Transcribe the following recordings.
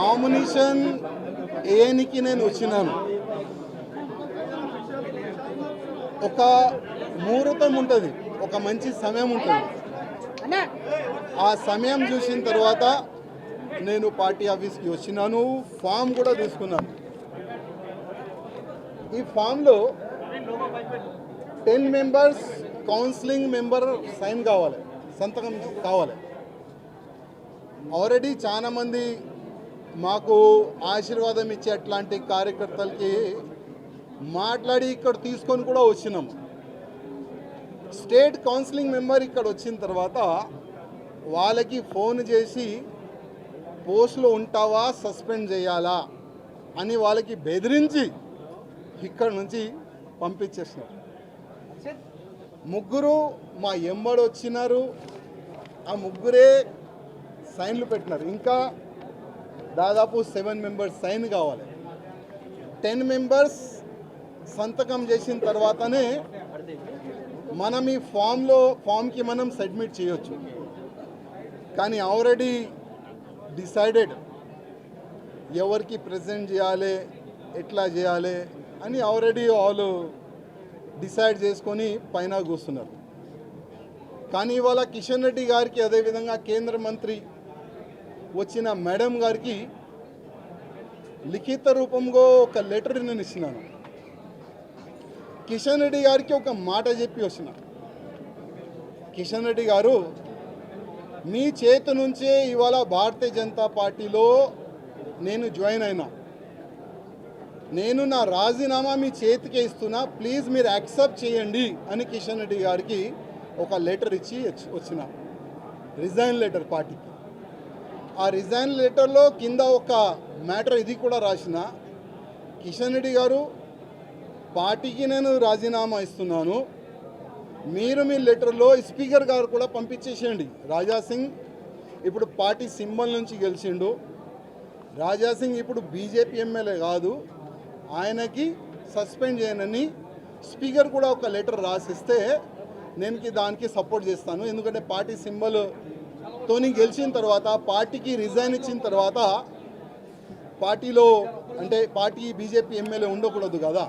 Nomination ఏనికి నేను వచ్చినాను. ఒక ముహూర్తం ఉంటుంది, ఒక మంచి సమయం ఉంటుంది. ఆ సమయం చూసిన తర్వాత నేను పార్టీ ఆఫీస్కి వచ్చినాను, ఫామ్ కూడా తీసుకున్నాను. ఈ ఫామ్లో 10 మెంబర్స్ కౌన్సిలింగ్ మెంబర్ సైన్ కావాలి, సంతకం కావాలి. ఆల్రెడీ చాలామంది మాకు ఆశీర్వాదం ఇచ్చే అట్లాంటి కార్యకర్తలకి మాట్లాడి ఇక్కడ తీసుకొని కూడా వచ్చినాము. స్టేట్ కౌన్సిలింగ్ మెంబర్ ఇక్కడ వచ్చిన తర్వాత వాళ్ళకి ఫోన్ చేసి పోస్టులో ఉంటావా, సస్పెండ్ చేయాలా అని వాళ్ళకి బెదిరించి ఇక్కడ నుంచి పంపించేసినారు. ముగ్గురు మా ఎంబడి వచ్చినారు, ఆ ముగ్గురే సైన్లు పెట్టినారు. ఇంకా దాదాపు 7 మెంబర్స్ సైన్ కావాలి. 10 మెంబర్స్ సంతకం చేసిన తర్వాతనే మనం ఈ ఫామ్కి మనం సబ్మిట్ చేయొచ్చు. కానీ ఆల్రెడీ డిసైడెడ్ ఎవరికి ప్రెజెంట్ చేయాలి, ఎట్లా చేయాలి అని ఆల్రెడీ వాళ్ళు డిసైడ్ చేసుకొని పైన కూస్తున్నారు. కానీ ఇవాళ కిషన్ రెడ్డి గారికి, అదేవిధంగా కేంద్ర మంత్రి వచ్చిన మేడం గారికి లిఖిత రూపంలో ఒక లెటర్ నేను ఇచ్చినాను. కిషన్ రెడ్డి గారికి ఒక మాట చెప్పి వచ్చిన, కిషన్ రెడ్డి గారు మీ చేతి నుంచే ఇవాళ భారతీయ జనతా పార్టీలో నేను జాయిన్ అయినా, నేను నా రాజీనామా మీ చేతికే ఇస్తున్నా, ప్లీజ్ మీరు యాక్సెప్ట్ చేయండి అని కిషన్ రెడ్డి గారికి ఒక లెటర్ ఇచ్చి వచ్చిన, రిజైన్ లెటర్ పార్టీకి. ఆ రిజైన్ లెటర్లో కింద ఒక మ్యాటర్ ఇది కూడా రాసిన, కిషన్ రెడ్డి గారు పార్టీకి నేను రాజీనామా ఇస్తున్నాను, మీరు మీ లెటర్లో స్పీకర్ గారు కూడా పంపించేసేయండి. రాజాసింగ్ ఇప్పుడు పార్టీ సింబల్ నుంచి గెలిచిండు, రాజాసింగ్ ఇప్పుడు బీజేపీ ఎమ్మెల్యే కాదు, ఆయనకి సస్పెండ్ చేయనని స్పీకర్ కూడా ఒక లెటర్ రాసిస్తే నేను దానికి సపోర్ట్ చేస్తాను. ఎందుకంటే పార్టీ సింబల్తోని గెలిచిన తర్వాత, పార్టీకి రిజైన్ ఇచ్చిన తర్వాత పార్టీలో అంటే పార్టీ బీజేపీ ఎమ్మెల్యే ఉండకూడదు కదా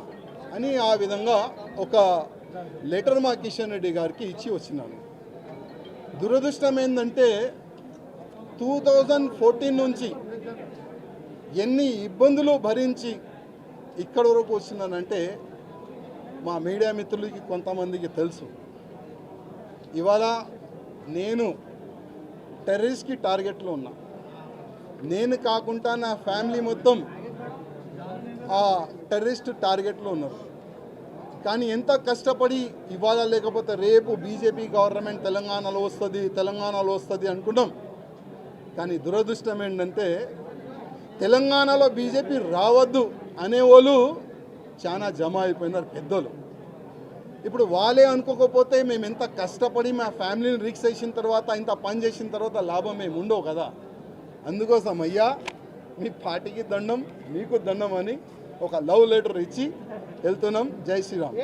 అని ఆ విధంగా ఒక లెటర్ మా కిషన్ రెడ్డి గారికి ఇచ్చి వచ్చినాను. దురదృష్టం ఏంటంటే 2014 నుంచి ఎన్ని ఇబ్బందులు భరించి ఇక్కడ వరకు వచ్చినానంటే మా మీడియా మిత్రులకి కొంతమందికి తెలుసు. ఇవాళ నేను టెర్రరిస్ట్కి టార్గెట్లో ఉన్నా, నేను కాకుండా నా ఫ్యామిలీ మొత్తం ఆ టెర్రరిస్ట్ టార్గెట్లో ఉన్నారు. కానీ ఎంత కష్టపడి ఇవాళ లేకపోతే రేపు బీజేపీ గవర్నమెంట్ తెలంగాణలో వస్తుంది అనుకున్నాం. కానీ దురదృష్టం ఏంటంటే తెలంగాణలో బీజేపీ రావద్దు అనేవాళ్ళు చాలా జమ అయిపోయినారు పెద్దలు. ఇప్పుడు వాళ్ళే అనుకోకపోతే మేము ఎంత కష్టపడి మా ఫ్యామిలీని రిక్స్ చేసిన తర్వాత, ఇంత పని చేసిన తర్వాత లాభం మేము ఉండవు కదా. అందుకోసం అయ్యా మీ పార్టీకి దండం, మీకు దండం అని ఒక లవ్ లెటర్ ఇచ్చి వెళ్తున్నాం. జై శ్రీరామ్.